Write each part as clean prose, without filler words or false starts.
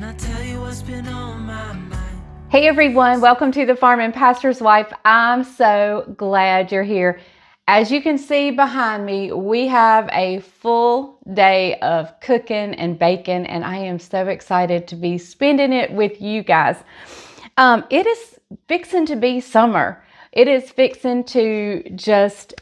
Can I tell you what's been on my mind? Hey everyone, welcome to the Farm and Pastor's Wife. I'm so glad you're here. As you can see behind me, we have a full day of cooking and baking, and I am so excited to be spending it with you guys. It is fixing to be summer. It is fixing to just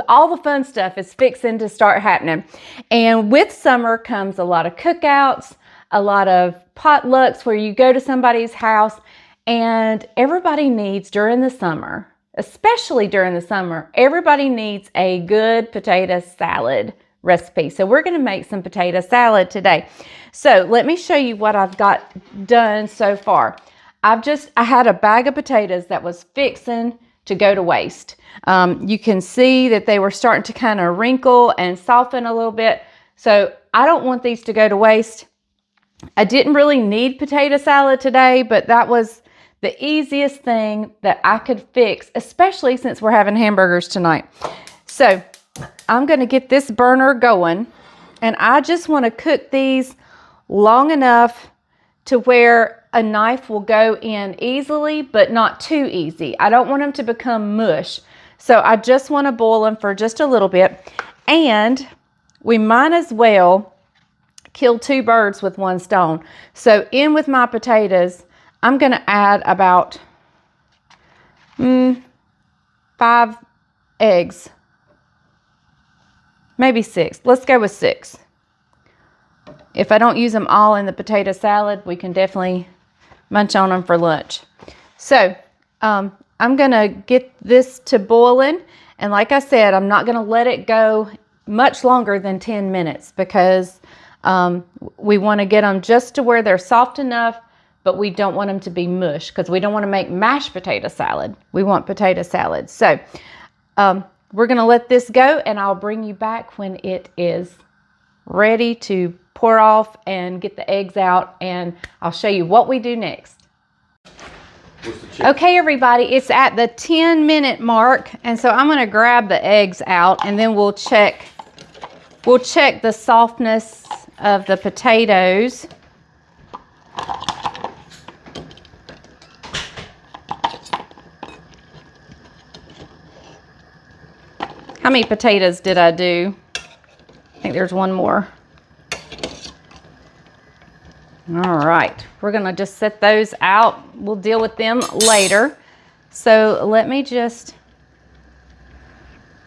all the fun stuff is fixing to start happening. And with summer comes a lot of cookouts, a lot of potlucks where you go to somebody's house, and everybody needs during the summer, especially during the summer, everybody needs a good potato salad recipe. So we're going to make some potato salad today. So let me show you what I've got done so far. I had a bag of potatoes that was fixing to go to waste. You can see that they were starting to kind of wrinkle and soften a little bit. So I don't want these to go to waste. I didn't really need potato salad today, but that was the easiest thing that I could fix, especially since we're having hamburgers tonight. So I'm going to get this burner going, and I just want to cook these long enough to where a knife will go in easily, but not too easy. I don't want them to become mush. So I just want to boil them for just a little bit. And we might as well kill two birds with one stone. So in with my potatoes, I'm going to add about 5 eggs. Maybe 6. Let's go with 6. If I don't use them all in the potato salad, we can definitely munch on them for lunch. So I'm going to get this to boiling. And like I said, I'm not going to let it go much longer than 10 minutes because we want to get them just to where they're soft enough, but we don't want them to be mush because we don't want to make mashed potato salad. We want potato salad. So we're going to let this go, and I'll bring you back when it is ready to pour off and get the eggs out, and I'll show you what we do next. Okay, everybody, it's at the 10-minute mark, and so I'm going to grab the eggs out, and then we'll check the softness of the potatoes. How many potatoes did I do? I think there's one more. All right, we're gonna just set those out. We'll deal with them later. So let me just,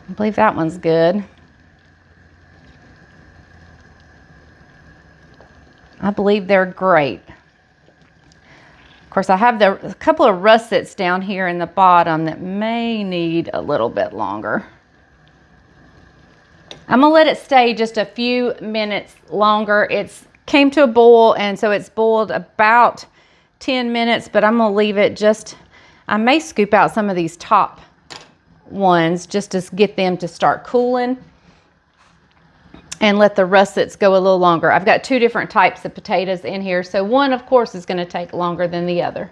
I believe that one's good. I believe they're great. Of course, I have a couple of russets down here in the bottom that may need a little bit longer. I'm gonna let it stay just a few minutes longer. It's came to a boil, and so it's boiled about 10 minutes, but I'm gonna leave it just, I may scoop out some of these top ones just to get them to start cooling and let the russets go a little longer. I've got 2 different types of potatoes in here, so one of course is gonna take longer than the other.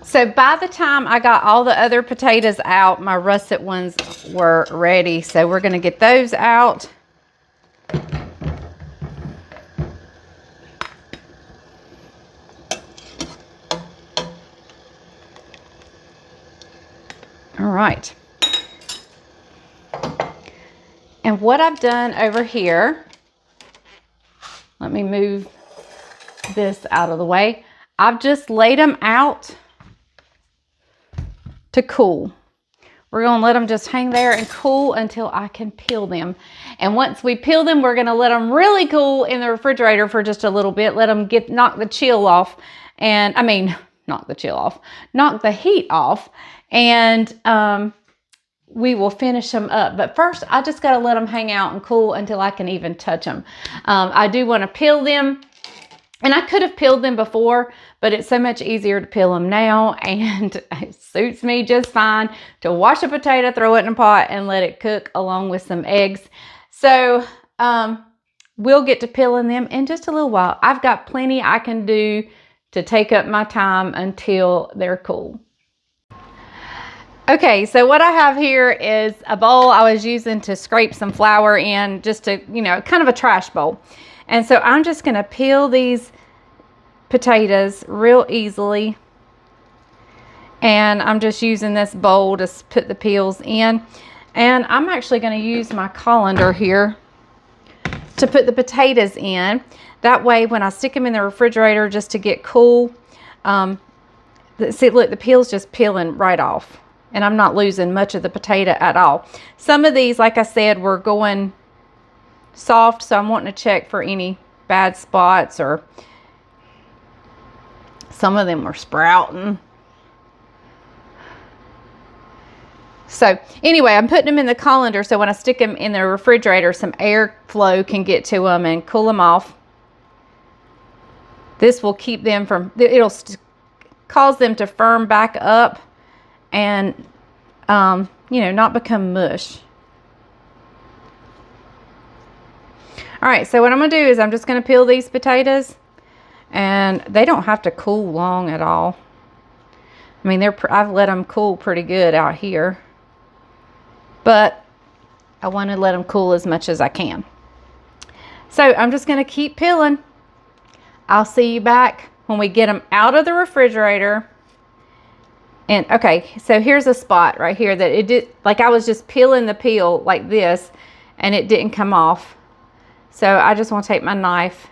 So by the time I got all the other potatoes out, my russet ones were ready. So we're going to get those out. All right. And what I've done over here, let me move this out of the way. I've just laid them out to cool. We're going to let them just hang there and cool until I can peel them. And once we peel them, we're going to let them really cool in the refrigerator for just a little bit. Let them knock the chill off. And I mean, knock the chill off. Knock the heat off. And we will finish them up. But first, I just got to let them hang out and cool until I can even touch them. I do want to peel them. And I could have peeled them before, but it's so much easier to peel them now, and it suits me just fine to wash a potato, throw it in a pot, and let it cook along with some eggs. So we'll get to peeling them in just a little while. I've got plenty I can do to take up my time until they're cool. Okay, so what I have here is a bowl I was using to scrape some flour in, just to, you know, kind of a trash bowl. And so I'm just going to peel these potatoes real easily. And I'm just using this bowl to put the peels in. And I'm actually going to use my colander here to put the potatoes in. That way, when I stick them in the refrigerator just to get cool, see, look, the peel's just peeling right off. And I'm not losing much of the potato at all. Some of these, like I said, were going soft, so I'm wanting to check for any bad spots, or some of them were sprouting. So anyway, I'm putting them in the colander so when I stick them in the refrigerator, some airflow can get to them and cool them off. This will keep them from, it'll cause them to firm back up and you know, not become mush. All right, so what I'm going to do is I'm just going to peel these potatoes, and they don't have to cool long at all. I mean, I've let them cool pretty good out here, but I want to let them cool as much as I can. So I'm just going to keep peeling. I'll see you back when we get them out of the refrigerator. And okay, so here's a spot right here that it did, like I was just peeling the peel like this, and it didn't come off. So I just want to take my knife,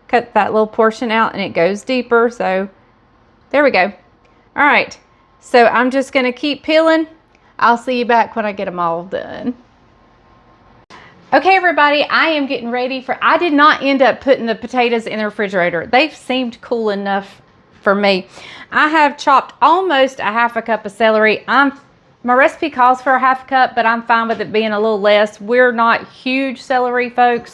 cut that little portion out, and it goes deeper. So there we go. All right. So I'm just going to keep peeling. I'll see you back when I get them all done. Okay, everybody, I am getting ready I did not end up putting the potatoes in the refrigerator. They've seemed cool enough for me. I have chopped almost a half a cup of celery. My recipe calls for a half cup, but I'm fine with it being a little less. We're not huge celery folks,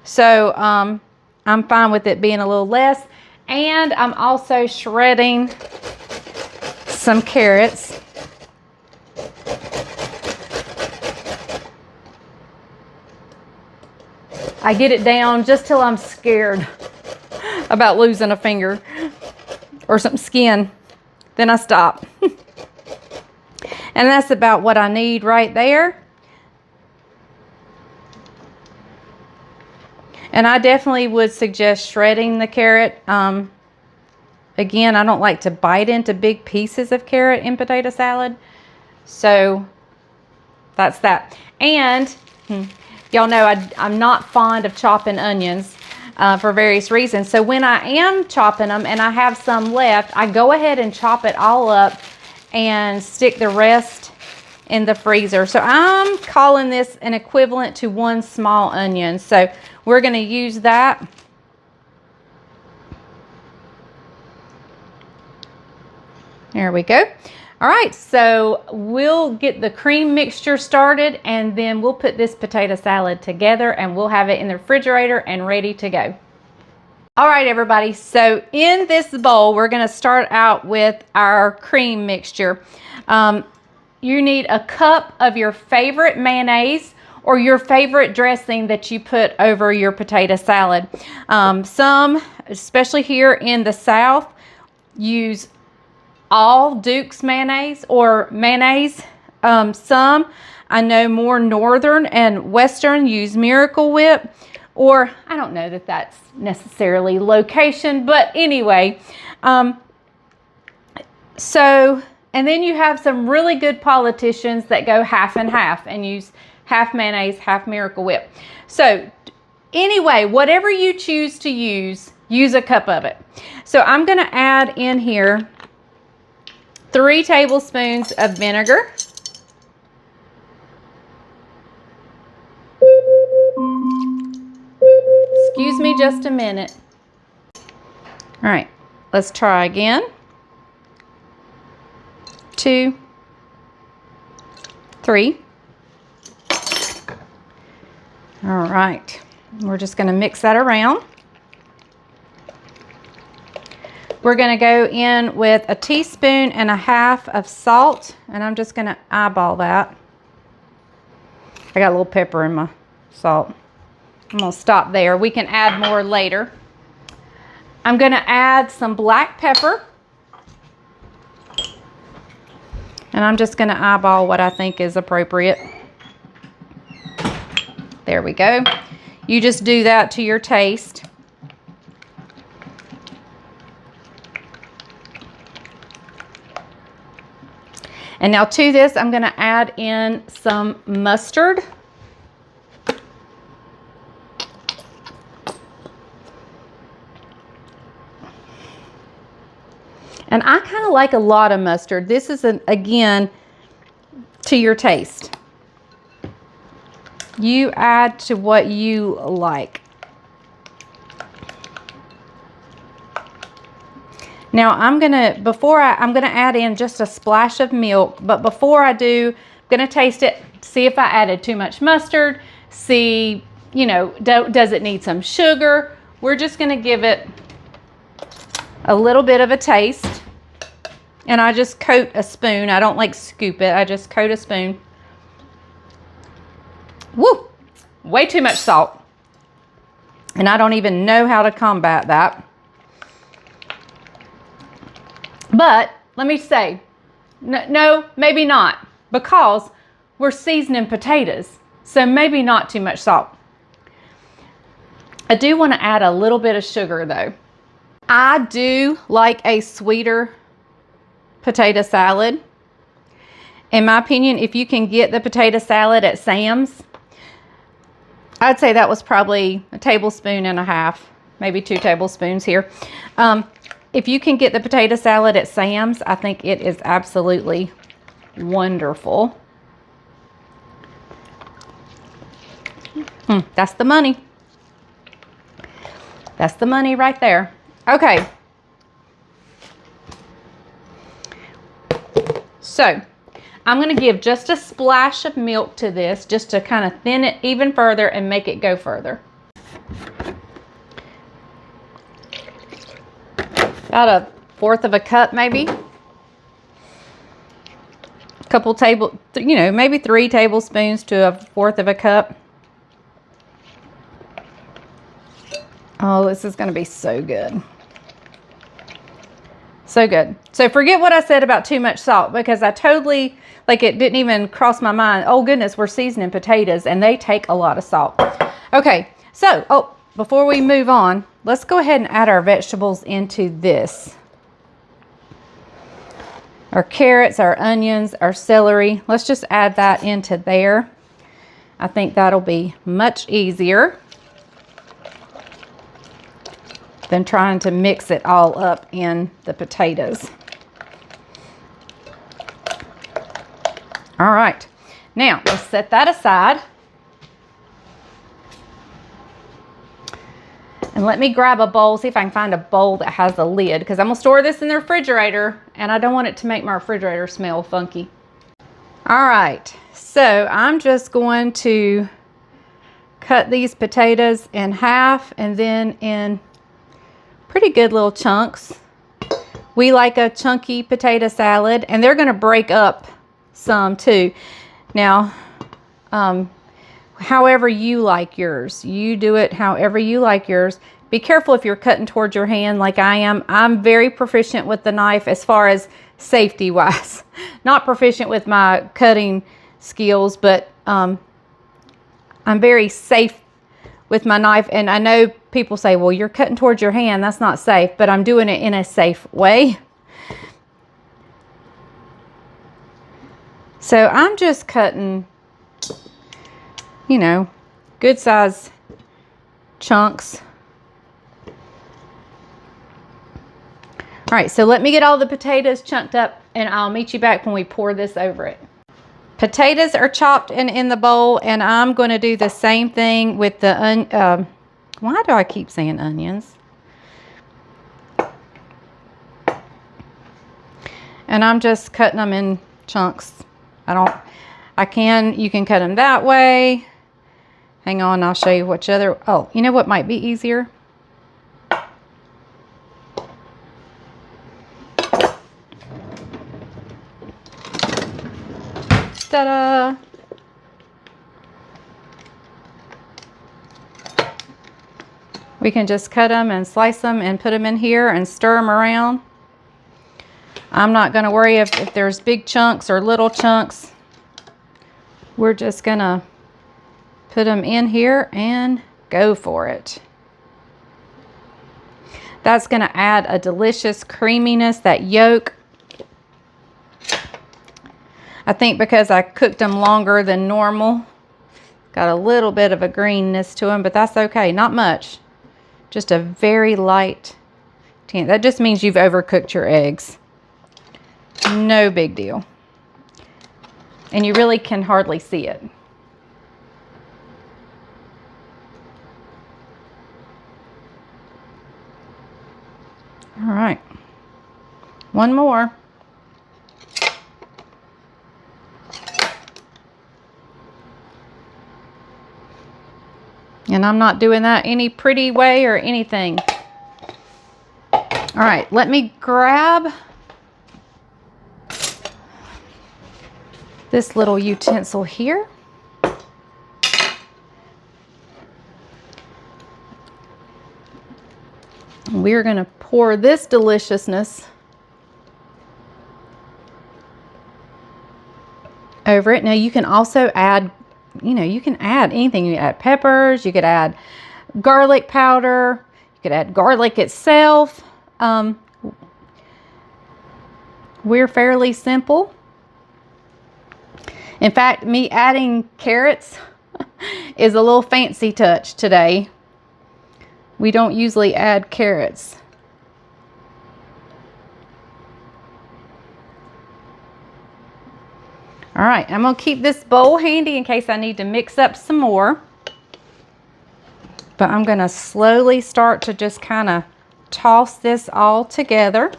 so I'm fine with it being a little less. And I'm also shredding some carrots. I get it down just till I'm scared about losing a finger or some skin. Then I stop. And that's about what I need right there. And I definitely would suggest shredding the carrot. Again, I don't like to bite into big pieces of carrot in potato salad. So that's that. And y'all know I'm not fond of chopping onions for various reasons. So when I am chopping them and I have some left, I go ahead and chop it all up and stick the rest in the freezer. So I'm calling this an equivalent to one small onion. So we're going to use that. There we go. All right, so we'll get the cream mixture started, and then we'll put this potato salad together, and we'll have it in the refrigerator and ready to go. All right, everybody, so in this bowl, we're going to start out with our cream mixture. You need a cup of your favorite mayonnaise or your favorite dressing that you put over your potato salad. Some, especially here in the South, use all Duke's mayonnaise or mayonnaise. Some, I know more northern and western, use Miracle Whip, or I don't know that that's necessarily location, but anyway. And then you have some really good politicians that go half and half and use half mayonnaise, half Miracle Whip. So anyway, whatever you choose to use a cup of it. So I'm going to add in here 3 tablespoons of vinegar. just a minute. All right, let's try again. 2, 3. All right, we're just gonna mix that around. We're gonna go in with 1.5 teaspoons of salt, and I'm just gonna eyeball that. I got a little pepper in my salt. I'm gonna stop there. We can add more later. I'm gonna add some black pepper. And I'm just gonna eyeball what I think is appropriate. There we go. You just do that to your taste. And now to this, I'm gonna add in some mustard. And I kind of like a lot of mustard. This is, again, to your taste. You add to what you like. Now I'm gonna add in just a splash of milk, but before I do, I'm gonna taste it, see if I added too much mustard, see, you know, does it need some sugar? We're just gonna give it a little bit of a taste. And I just coat a spoon. I don't like scoop it. I just coat a spoon. Woo! Way too much salt. And I don't even know how to combat that. But let me say, no, maybe not. Because we're seasoning potatoes. So maybe not too much salt. I do want to add a little bit of sugar though. I do like a sweeter potato salad. In my opinion, if you can get the potato salad at Sam's, I'd say that was probably 1.5 tablespoons, maybe 2 tablespoons here. If you can get the potato salad at Sam's, I think it is absolutely wonderful. That's the money. That's the money right there. Okay. So, I'm going to give just a splash of milk to this, just to kind of thin it even further and make it go further. About 1/4 cup maybe. Couple maybe 3 tablespoons to 1/4 cup. Oh, this is going to be so good. So good. So forget what I said about too much salt, because I totally, like, it didn't even cross my mind. Oh goodness, we're seasoning potatoes and they take a lot of salt. Okay, so, before we move on, let's go ahead and add our vegetables into this. Our carrots, our onions, our celery. Let's just add that into there. I think that'll be much easier than trying to mix it all up in the potatoes. All right, now let's set that aside. And let me grab a bowl, see if I can find a bowl that has a lid, because I'm gonna store this in the refrigerator and I don't want it to make my refrigerator smell funky. All right, so I'm just going to cut these potatoes in half and then in pretty good little chunks. We like a chunky potato salad, and they're gonna break up some too. Now, however you like yours, you do it however you like yours. Be careful if you're cutting towards your hand like I am. I'm very proficient with the knife as far as safety wise. Not proficient with my cutting skills, but I'm very safe with my knife. And I know people say, well, you're cutting towards your hand, that's not safe, but I'm doing it in a safe way. So I'm just cutting, you know, good size chunks. All right, so let me get all the potatoes chunked up and I'll meet you back when we pour this over it. Potatoes are chopped and in the bowl, and I'm going to do the same thing with the Why do I keep saying onions? And I'm just cutting them in chunks. You can cut them that way. Hang on, I'll show you which other, oh, you know what might be easier? Ta-da! We can just cut them and slice them and put them in here and stir them around. I'm not going to worry if there's big chunks or little chunks. We're just going to put them in here and go for it. That's going to add a delicious creaminess, that yolk. I think because I cooked them longer than normal, got a little bit of a greenness to them, but that's okay. Not much. Just a very light tint. That just means you've overcooked your eggs. No big deal. And you really can hardly see it. All right. One more. And I'm not doing that any pretty way or anything. All right, let me grab this little utensil here. We're going to pour this deliciousness over it. Now you can also add, you can add anything. You add peppers, you could add garlic powder, you could add garlic itself. We're fairly simple. In fact, me adding carrots is a little fancy touch today. We don't usually add carrots. All right, I'm gonna keep this bowl handy in case I need to mix up some more. But I'm gonna slowly start to just kind of toss this all together.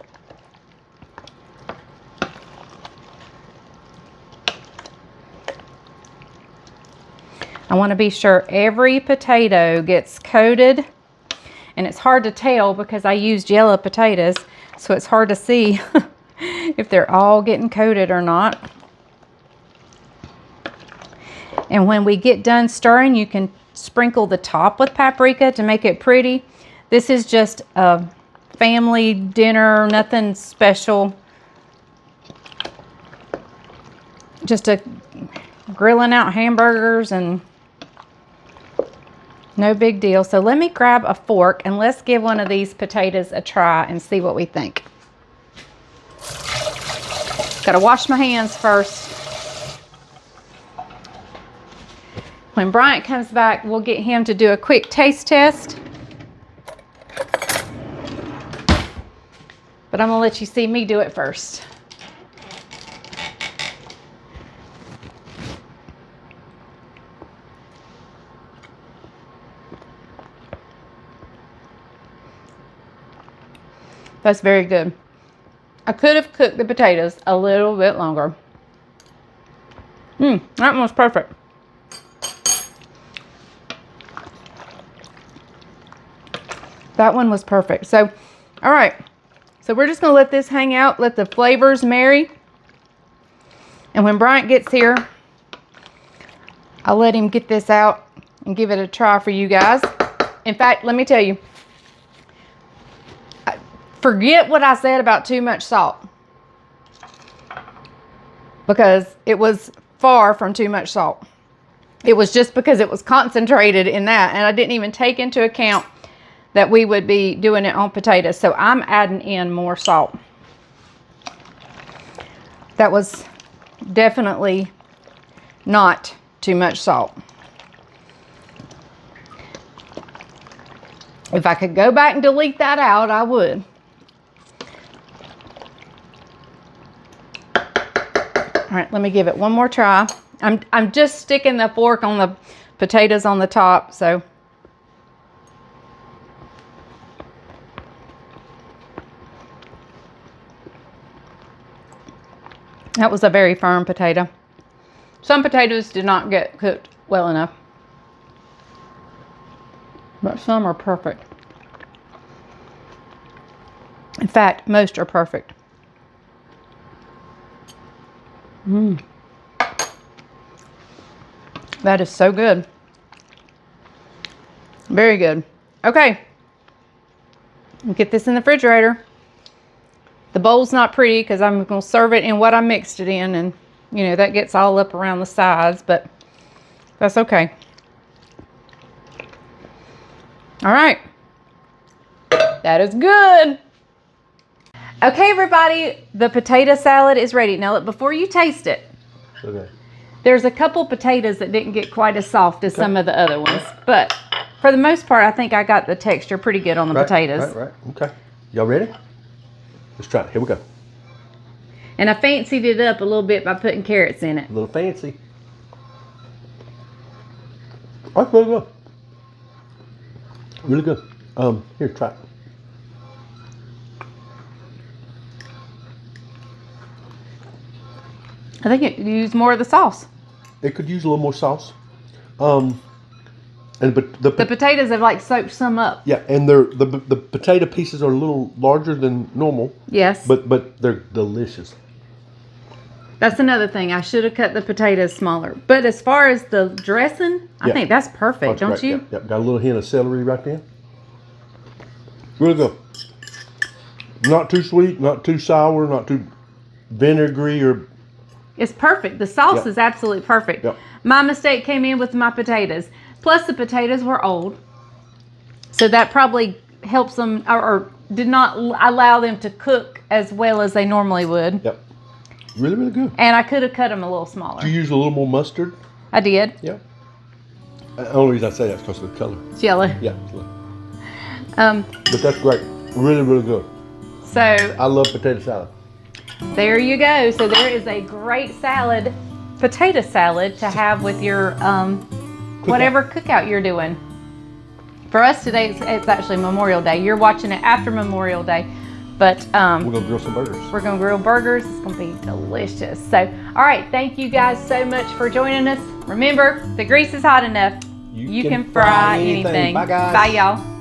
I want to be sure every potato gets coated, and it's hard to tell because I used yellow potatoes, so it's hard to see if they're all getting coated or not. And when we get done stirring, you can sprinkle the top with paprika to make it pretty. This is just a family dinner, nothing special. Just a grilling out hamburgers and no big deal. So let me grab a fork and let's give one of these potatoes a try and see what we think. Gotta wash my hands first. When Bryant comes back, we'll get him to do a quick taste test. But I'm gonna let you see me do it first. That's very good. I could have cooked the potatoes a little bit longer. That one was perfect. That one was perfect. So, all right. So we're just going to let this hang out, let the flavors marry. And when Bryant gets here, I'll let him get this out and give it a try for you guys. In fact, let me tell you, forget what I said about too much salt, because it was far from too much salt. It was just because it was concentrated in that, and I didn't even take into account that we would be doing it on potatoes. So I'm adding in more salt. That was definitely not too much salt. If I could go back and delete that out, I would. All right, let me give it one more try. I'm just sticking the fork on the potatoes on the top, so. That was a very firm potato. Some potatoes did not get cooked well enough, but some are perfect. In fact, most are perfect. That is so good. Very good. Okay. Get this in the refrigerator. The bowl's not pretty because I'm going to serve it in what I mixed it in, and you know that gets all up around the sides, but that's okay. All right. That is good. Okay, everybody, the potato salad is ready. Now, look, before you taste it, Okay. there's a couple potatoes that didn't get quite as soft as some of the other ones, but for the most part, I think I got the texture pretty good on the potatoes. Right. Okay. Y'all ready? Let's try it. Here we go. And I fancied it up a little bit by putting carrots in it. A little fancy. That's really good. Really good. Here, try it. I think it used more of the sauce. It could use a little more sauce. But The potatoes have like soaked some up. yeah, and the potato pieces are a little larger than normal. Yes. But they're delicious. That's another thing. I should have cut the potatoes smaller. But as far as the dressing, I think that's perfect, don't you? Yeah, got a little hint of celery right there. Really good. Not too sweet, not too sour, not too vinegary or. It's perfect. The sauce is absolutely perfect. Yep. My mistake came in with my potatoes. Plus, the potatoes were old. So that probably helps them or did not allow them to cook as well as they normally would. Yep. Really, really good. And I could have cut them a little smaller. Did you use a little more mustard? I did. Yeah. The only reason I say that is because of the color. It's yellow. Yeah. But that's great. Really, really good. So I love potato salad. there you go. So there is a great salad, potato salad to have with your whatever cookout you're doing. For us today, it's actually Memorial Day. You're watching it after Memorial Day, but We're gonna grill some burgers. we're gonna grill burgers. It's gonna be delicious. So, all right, thank you guys so much for joining us. Remember, the grease is hot enough. You can fry anything. Bye, guys. Bye, y'all.